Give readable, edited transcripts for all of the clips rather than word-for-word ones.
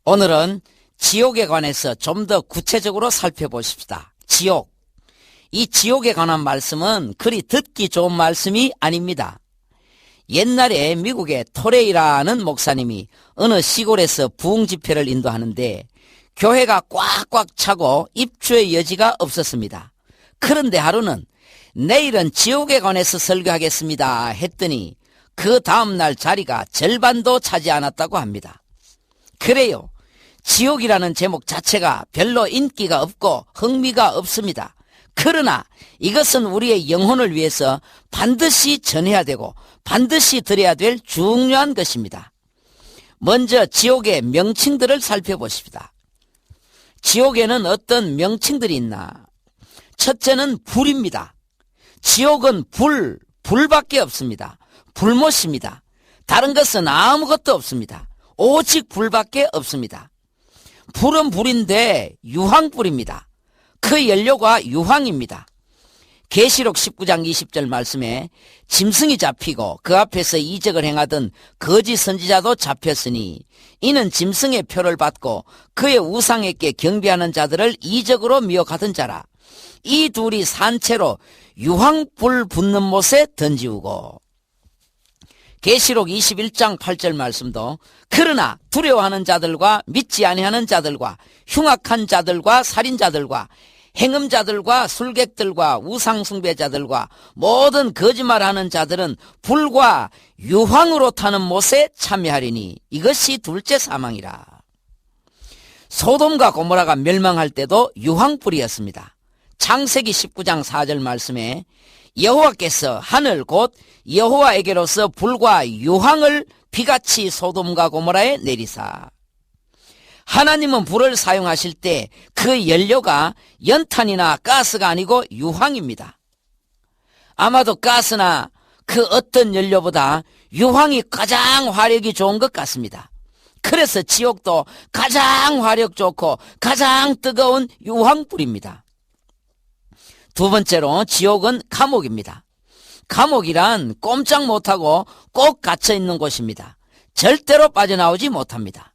오늘은 지옥에 관해서 좀 더 구체적으로 살펴보십시다. 지옥. 이 지옥에 관한 말씀은 그리 듣기 좋은 말씀이 아닙니다. 옛날에 미국의 토레이라는 목사님이 어느 시골에서 부흥 집회를 인도하는데 교회가 꽉꽉 차고 입주의 여지가 없었습니다. 그런데 하루는 내일은 지옥에 관해서 설교하겠습니다 했더니 그 다음날 자리가 절반도 차지 않았다고 합니다. 그래요. 지옥이라는 제목 자체가 별로 인기가 없고 흥미가 없습니다. 그러나 이것은 우리의 영혼을 위해서 반드시 전해야 되고 반드시 들어야 될 중요한 것입니다. 먼저 지옥의 명칭들을 살펴보십시다. 지옥에는 어떤 명칭들이 있나? 첫째는 불입니다. 지옥은 불밖에 없습니다. 불못입니다. 다른 것은 아무것도 없습니다. 오직 불밖에 없습니다. 불은 불인데 유황불입니다. 그 연료가 유황입니다. 계시록 19장 20절 말씀에 짐승이 잡히고 그 앞에서 이적을 행하던 거짓 선지자도 잡혔으니 이는 짐승의 표를 받고 그의 우상에게 경배하는 자들을 이적으로 미혹하던 자라. 이 둘이 산채로 유황불 붙는 못에 던지우고. 계시록 21장 8절 말씀도 그러나 두려워하는 자들과 믿지 아니하는 자들과 흉악한 자들과 살인자들과 행음자들과 술객들과 우상숭배자들과 모든 거짓말하는 자들은 불과 유황으로 타는 못에 참여하리니 이것이 둘째 사망이라. 소돔과 고모라가 멸망할 때도 유황불이었습니다. 창세기 19장 4절 말씀에 여호와께서 하늘 곧 여호와에게로서 불과 유황을 비같이 소돔과 고모라에 내리사. 하나님은 불을 사용하실 때 그 연료가 연탄이나 가스가 아니고 유황입니다. 아마도 가스나 그 어떤 연료보다 유황이 가장 화력이 좋은 것 같습니다. 그래서 지옥도 가장 화력 좋고 가장 뜨거운 유황불입니다. 두 번째로 지옥은 감옥입니다. 감옥이란 꼼짝 못하고 꼭 갇혀있는 곳입니다. 절대로 빠져나오지 못합니다.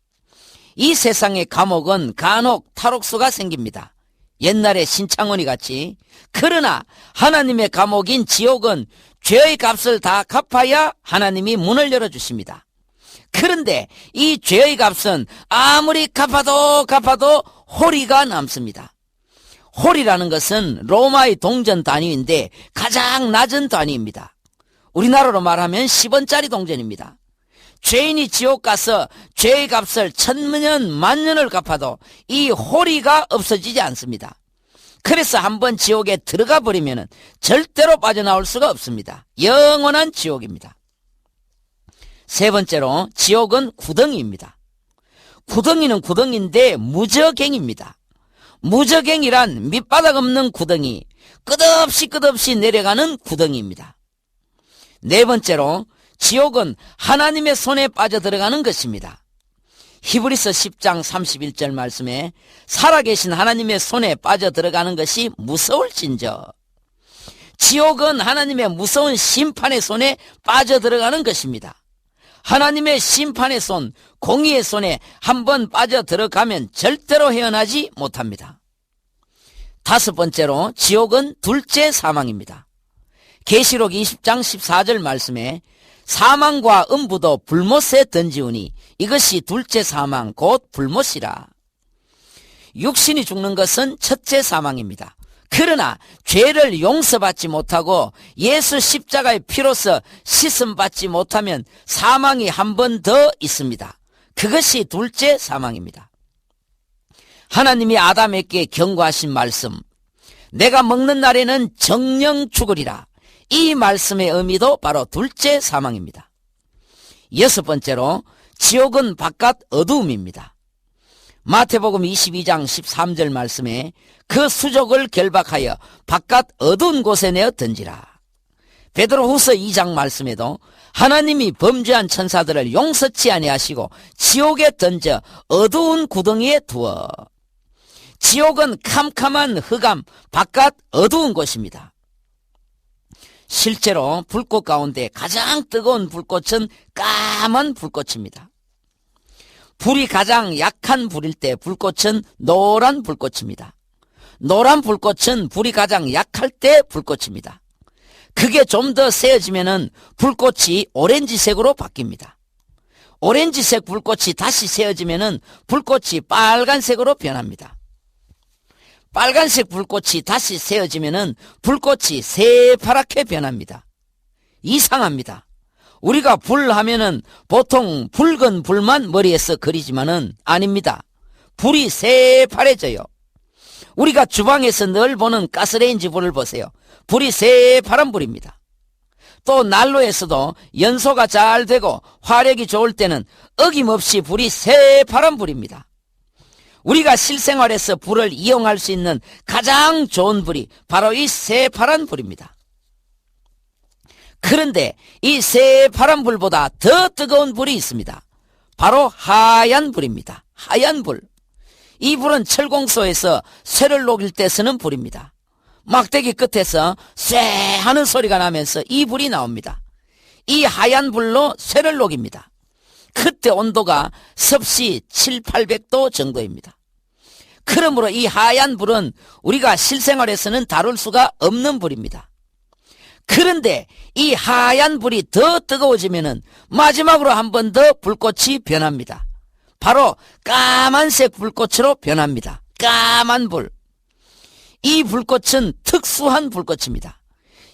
이 세상의 감옥은 간혹 탈옥수가 생깁니다. 옛날에 신창원이 같이. 그러나 하나님의 감옥인 지옥은 죄의 값을 다 갚아야 하나님이 문을 열어주십니다. 그런데 이 죄의 값은 아무리 갚아도 홀이가 남습니다. 홀이라는 것은 로마의 동전 단위인데 가장 낮은 단위입니다. 우리나라로 말하면 10원짜리 동전입니다. 죄인이 지옥 가서 죄의 값을 1000년 만년을 갚아도 이 홀이가 없어지지 않습니다. 그래서 한번 지옥에 들어가 버리면 절대로 빠져나올 수가 없습니다. 영원한 지옥입니다. 세 번째로 지옥은 구덩이입니다. 구덩이는 구덩이인데 무저갱입니다. 무저갱이란 밑바닥 없는 구덩이, 끝없이 내려가는 구덩이입니다. 네 번째로 지옥은 하나님의 손에 빠져들어가는 것입니다. 히브리서 10장 31절 말씀에 살아계신 하나님의 손에 빠져들어가는 것이 무서울진저. 지옥은 하나님의 무서운 심판의 손에 빠져들어가는 것입니다. 하나님의 심판의 손, 공의의 손에 한번 빠져들어가면 절대로 헤어나지 못합니다. 다섯 번째로 지옥은 둘째 사망입니다. 계시록 20장 14절 말씀에 사망과 음부도 불못에 던지우니 이것이 둘째 사망 곧 불못이라. 육신이 죽는 것은 첫째 사망입니다. 그러나 죄를 용서받지 못하고 예수 십자가의 피로서 씻음받지 못하면 사망이 한 번 더 있습니다. 그것이 둘째 사망입니다. 하나님이 아담에게 경고하신 말씀, 내가 먹는 날에는 정령 죽으리라. 이 말씀의 의미도 바로 둘째 사망입니다. 여섯 번째로 지옥은 바깥 어두움입니다. 마태복음 22장 13절 말씀에 그 수족을 결박하여 바깥 어두운 곳에 내어 던지라. 베드로후서 2장 말씀에도 하나님이 범죄한 천사들을 용서치 아니하시고 지옥에 던져 어두운 구덩이에 두어. 지옥은 캄캄한 흑암, 바깥 어두운 곳입니다. 실제로 불꽃 가운데 가장 뜨거운 불꽃은 까만 불꽃입니다. 불이 가장 약한 불일 때 불꽃은 노란 불꽃입니다. 노란 불꽃은 불이 가장 약할 때 불꽃입니다. 그게 좀 더 세어지면은 불꽃이 오렌지색으로 바뀝니다. 오렌지색 불꽃이 다시 세어지면은 불꽃이 빨간색으로 변합니다. 빨간색 불꽃이 다시 세어지면은 불꽃이 새파랗게 변합니다. 이상합니다. 우리가 불 하면은 보통 붉은 불만 머리에서 그리지만은 아닙니다. 불이 새파래져요. 우리가 주방에서 늘 보는 가스레인지 불을 보세요. 불이 새파란 불입니다. 또 난로에서도 연소가 잘 되고 화력이 좋을 때는 어김없이 불이 새파란 불입니다. 우리가 실생활에서 불을 이용할 수 있는 가장 좋은 불이 바로 이 새파란 불입니다. 그런데 이 새파란 불보다 더 뜨거운 불이 있습니다. 바로 하얀 불입니다. 하얀 불. 이 불은 철공소에서 쇠를 녹일 때 쓰는 불입니다. 막대기 끝에서 쇠 하는 소리가 나면서 이 불이 나옵니다. 이 하얀 불로 쇠를 녹입니다. 그때 온도가 섭씨 700~800도 정도입니다. 그러므로 이 하얀 불은 우리가 실생활에서는 다룰 수가 없는 불입니다. 그런데 이 하얀 불이 더 뜨거워지면은 마지막으로 한 번 더 불꽃이 변합니다. 바로 까만색 불꽃으로 변합니다. 까만 불. 이 불꽃은 특수한 불꽃입니다.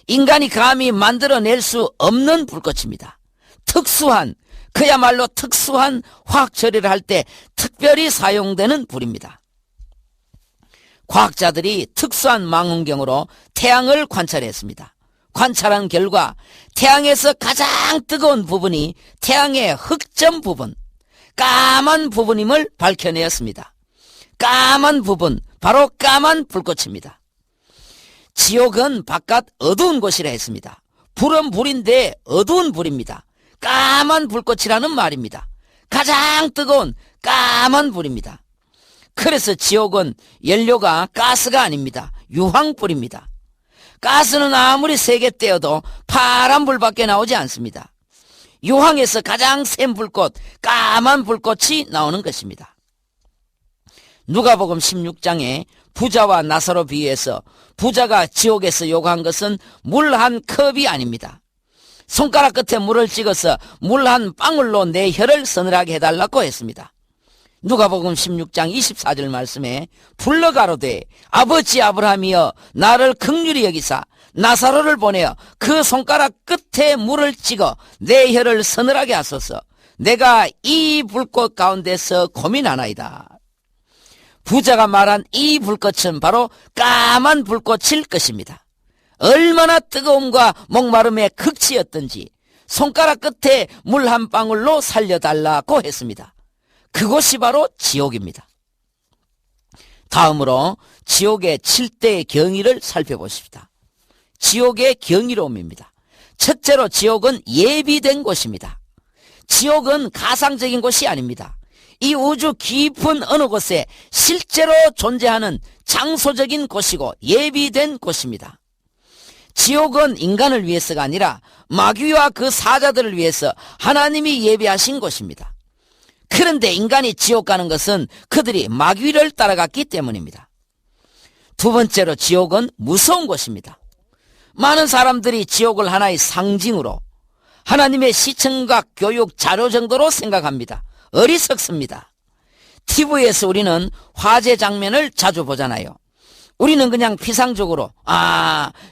인간이 감히 만들어낼 수 없는 불꽃입니다. 특수한, 그야말로 특수한 화학 처리를 할 때 특별히 사용되는 불입니다. 과학자들이 특수한 망원경으로 태양을 관찰했습니다. 관찰한 결과 태양에서 가장 뜨거운 부분이 태양의 흑점 부분, 까만 부분임을 밝혀내었습니다. 까만 부분, 바로 까만 불꽃입니다. 지옥은 바깥 어두운 곳이라 했습니다. 불은 불인데 어두운 불입니다. 까만 불꽃이라는 말입니다. 가장 뜨거운 까만 불입니다. 그래서 지옥은 연료가 가스가 아닙니다. 유황불입니다. 가스는 아무리 세게 떼어도 파란 불밖에 나오지 않습니다. 유황에서 가장 센 불꽃, 까만 불꽃이 나오는 것입니다. 누가복음 16장에 부자와 나사로 비유해서 부자가 지옥에서 요구한 것은 물 한 컵이 아닙니다. 손가락 끝에 물을 찍어서 물 한 방울로 내 혀를 서늘하게 해달라고 했습니다. 누가복음 16장 24절 말씀에 불러 가로되 아버지 아브라함이여 나를 긍휼히 여기사 나사로를 보내어 그 손가락 끝에 물을 찍어 내 혀를 서늘하게 하소서. 내가 이 불꽃 가운데서 고민하나이다. 부자가 말한 이 불꽃은 바로 까만 불꽃일 것입니다. 얼마나 뜨거움과 목마름의 극치였던지 손가락 끝에 물 한 방울로 살려달라고 했습니다. 그곳이 바로 지옥입니다. 다음으로 지옥의 7대의 경위를 살펴보십시다. 지옥의 경이로움입니다. 첫째로 지옥은 예비된 곳입니다. 지옥은 가상적인 곳이 아닙니다. 이 우주 깊은 어느 곳에 실제로 존재하는 장소적인 곳이고 예비된 곳입니다. 지옥은 인간을 위해서가 아니라 마귀와 그 사자들을 위해서 하나님이 예비하신 곳입니다. 그런데 인간이 지옥 가는 것은 그들이 마귀를 따라갔기 때문입니다. 두 번째로 지옥은 무서운 곳입니다. 많은 사람들이 지옥을 하나의 상징으로 하나님의 시청각 교육 자료 정도로 생각합니다. 어리석습니다. TV에서 우리는 화재 장면을 자주 보잖아요. 우리는 그냥 피상적으로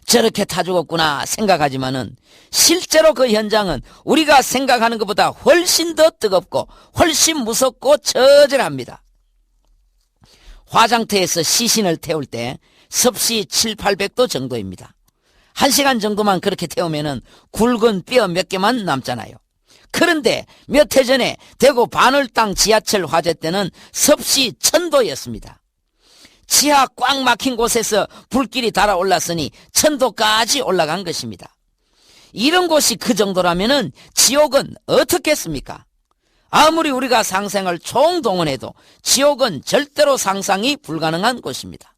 저렇게 타 죽었구나 생각하지만은 실제로 그 현장은 우리가 생각하는 것보다 훨씬 더 뜨겁고 훨씬 무섭고 처절합니다. 화장터에서 시신을 태울 때 섭씨 700~800도 정도입니다. 1시간 정도만 그렇게 태우면은 굵은 뼈 몇 개만 남잖아요. 그런데 몇 해 전에 대구 바늘땅 지하철 화재 때는 섭씨 1000도였습니다. 지하 꽉 막힌 곳에서 불길이 달아올랐으니 1000도까지 올라간 것입니다. 이런 곳이 그 정도라면은 지옥은 어떻겠습니까? 아무리 우리가 상상을 총동원해도 지옥은 절대로 상상이 불가능한 곳입니다.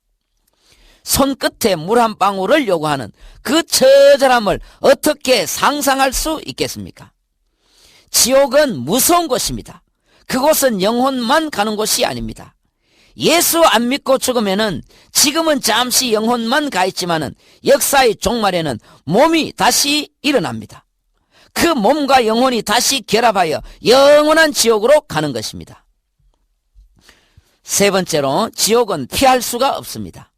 손끝에 물 한 방울을 요구하는 그 처절함을 어떻게 상상할 수 있겠습니까? 지옥은 무서운 곳입니다. 그곳은 영혼만 가는 곳이 아닙니다. 예수 안 믿고 죽으면은 지금은 잠시 영혼만 가 있지만은 역사의 종말에는 몸이 다시 일어납니다. 그 몸과 영혼이 다시 결합하여 영원한 지옥으로 가는 것입니다. 세 번째로, 지옥은 피할 수가 없습니다.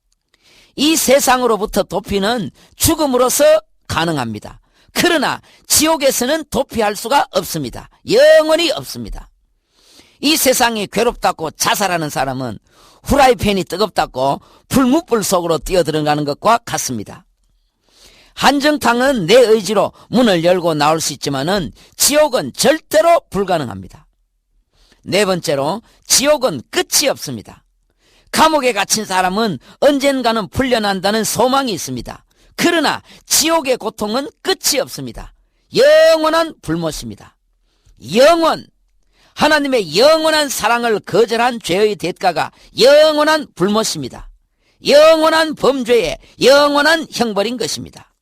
이 세상으로부터 도피는 죽음으로서 가능합니다. 그러나 지옥에서는 도피할 수가 없습니다. 영원히 없습니다. 이 세상이 괴롭다고 자살하는 사람은 후라이팬이 뜨겁다고 불무불 속으로 뛰어들어가는 것과 같습니다. 한정탕은 내 의지로 문을 열고 나올 수 있지만은 지옥은 절대로 불가능합니다. 네 번째로, 지옥은 끝이 없습니다. 감옥에 갇힌 사람은 언젠가는 풀려난다는 소망이 있습니다. 그러나 지옥의 고통은 끝이 없습니다. 영원한 불못입니다. 영원, 하나님의 영원한 사랑을 거절한 죄의 대가가 영원한 불못입니다. 영원한 범죄의 영원한 형벌인 것입니다.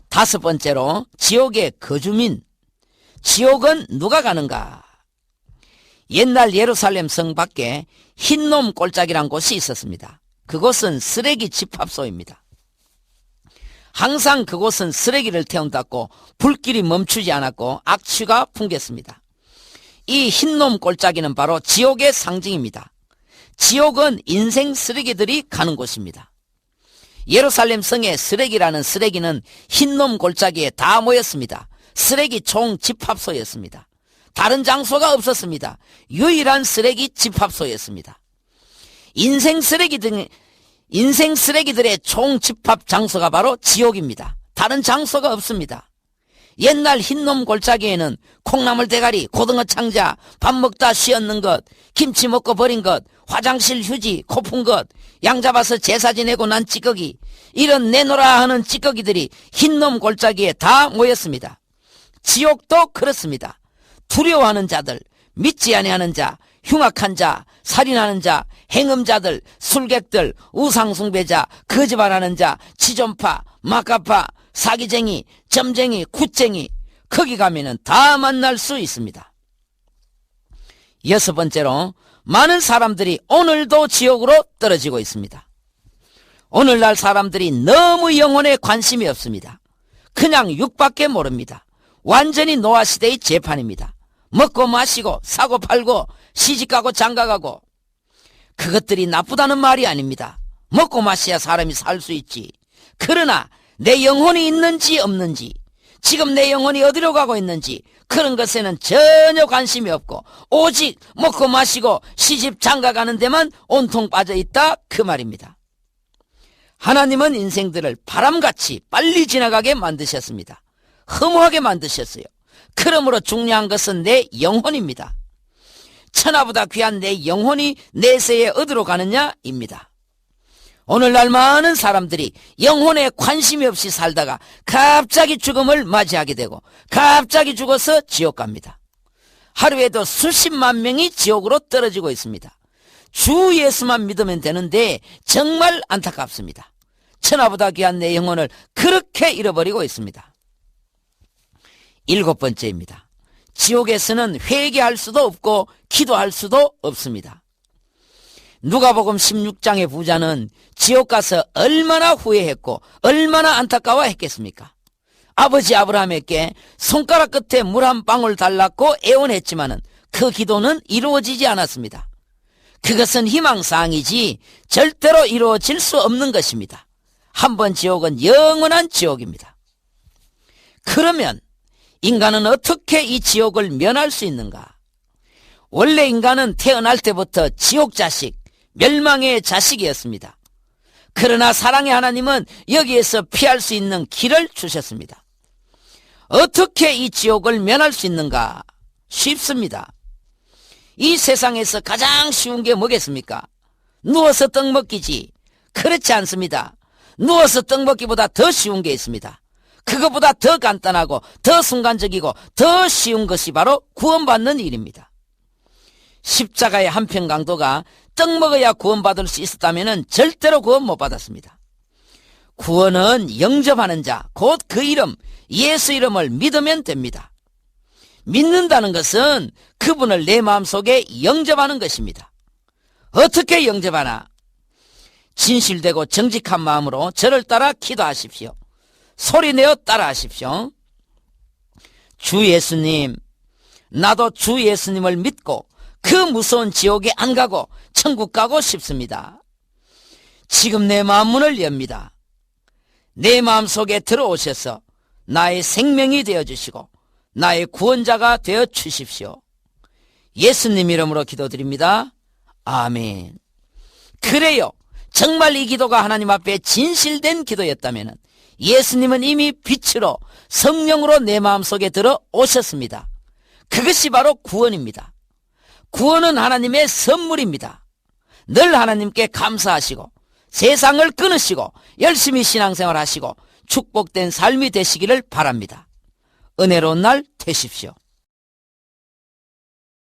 다섯 번째로, 지옥의 거주민. 지옥은 누가 가는가? 옛날 예루살렘 성 밖에 흰놈 골짜기란 곳이 있었습니다. 그곳은 쓰레기 집합소입니다. 항상 그곳은 쓰레기를 태운다고 불길이 멈추지 않았고 악취가 풍겼습니다. 이 흰놈 골짜기는 바로 지옥의 상징입니다. 지옥은 인생 쓰레기들이 가는 곳입니다. 예루살렘 성의 쓰레기라는 쓰레기는 흰놈 골짜기에 다 모였습니다. 쓰레기 총 집합소였습니다. 다른 장소가 없었습니다. 유일한 쓰레기 집합소였습니다. 인생 쓰레기들의 총 집합 장소가 바로 지옥입니다. 다른 장소가 없습니다. 옛날 흰놈 골짜기에는 콩나물 대가리, 고등어 창자, 밥 먹다 쉬었는 것, 김치 먹고 버린 것, 화장실 휴지, 코푼 것, 양 잡아서 제사 지내고 난 찌꺼기, 이런 내놓으라 하는 찌꺼기들이 흰놈 골짜기에 다 모였습니다. 지옥도 그렇습니다. 두려워하는 자들, 믿지 아니하는 자, 흉악한 자, 살인하는 자, 행음자들, 술객들, 우상숭배자, 거짓말하는 자, 치존파, 막가파, 사기쟁이, 점쟁이, 굿쟁이, 거기 가면은 다 만날 수 있습니다. 여섯 번째로, 많은 사람들이 오늘도 지옥으로 떨어지고 있습니다. 오늘날 사람들이 너무 영혼에 관심이 없습니다. 그냥 육밖에 모릅니다. 완전히 노아시대의 재판입니다. 먹고 마시고 사고 팔고 시집가고 장가가고, 그것들이 나쁘다는 말이 아닙니다. 먹고 마셔야 사람이 살 수 있지. 그러나 내 영혼이 있는지 없는지, 지금 내 영혼이 어디로 가고 있는지, 그런 것에는 전혀 관심이 없고 오직 먹고 마시고 시집 장가가는 데만 온통 빠져있다, 그 말입니다. 하나님은 인생들을 바람같이 빨리 지나가게 만드셨습니다. 허무하게 만드셨어요. 그러므로 중요한 것은 내 영혼입니다. 천하보다 귀한 내 영혼이 내세에 어디로 가느냐입니다. 오늘날 많은 사람들이 영혼에 관심이 없이 살다가 갑자기 죽음을 맞이하게 되고 갑자기 죽어서 지옥 갑니다. 하루에도 수십만 명이 지옥으로 떨어지고 있습니다. 주 예수만 믿으면 되는데 정말 안타깝습니다. 천하보다 귀한 내 영혼을 그렇게 잃어버리고 있습니다. 일곱 번째입니다. 지옥에서는 회개할 수도 없고 기도할 수도 없습니다. 누가복음 16장의 부자는 지옥 가서 얼마나 후회했고 얼마나 안타까워했겠습니까? 아버지 아브라함에게 손가락 끝에 물 한 방울 달라고 애원했지만은 그 기도는 이루어지지 않았습니다. 그것은 희망사항이지 절대로 이루어질 수 없는 것입니다. 한번 지옥은 영원한 지옥입니다. 그러면 인간은 어떻게 이 지옥을 면할 수 있는가? 원래 인간은 태어날 때부터 지옥 자식, 멸망의 자식이었습니다. 그러나 사랑의 하나님은 여기에서 피할 수 있는 길을 주셨습니다. 어떻게 이 지옥을 면할 수 있는가? 쉽습니다. 이 세상에서 가장 쉬운 게 뭐겠습니까? 누워서 떡 먹기지. 그렇지 않습니다. 누워서 떡 먹기보다 더 쉬운 게 있습니다. 그것보다 더 간단하고 더 순간적이고 더 쉬운 것이 바로 구원받는 일입니다. 십자가의 한편 강도가 떡 먹어야 구원받을 수 있었다면 절대로 구원 못 받았습니다. 구원은 영접하는 자, 곧 그 이름, 예수 이름을 믿으면 됩니다. 믿는다는 것은 그분을 내 마음속에 영접하는 것입니다. 어떻게 영접하나? 진실되고 정직한 마음으로 저를 따라 기도하십시오. 소리내어 따라하십시오. 주 예수님, 나도 주 예수님을 믿고 그 무서운 지옥에 안 가고 천국 가고 싶습니다. 지금 내 마음문을 엽니다. 내 마음속에 들어오셔서 나의 생명이 되어주시고 나의 구원자가 되어주십시오. 예수님 이름으로 기도드립니다. 아멘. 그래요. 정말 이 기도가 하나님 앞에 진실된 기도였다면 예수님은 이미 빛으로 성령으로 내 마음속에 들어오셨습니다. 그것이 바로 구원입니다. 구원은 하나님의 선물입니다. 늘 하나님께 감사하시고 세상을 끊으시고 열심히 신앙생활 하시고 축복된 삶이 되시기를 바랍니다. 은혜로운 날 되십시오.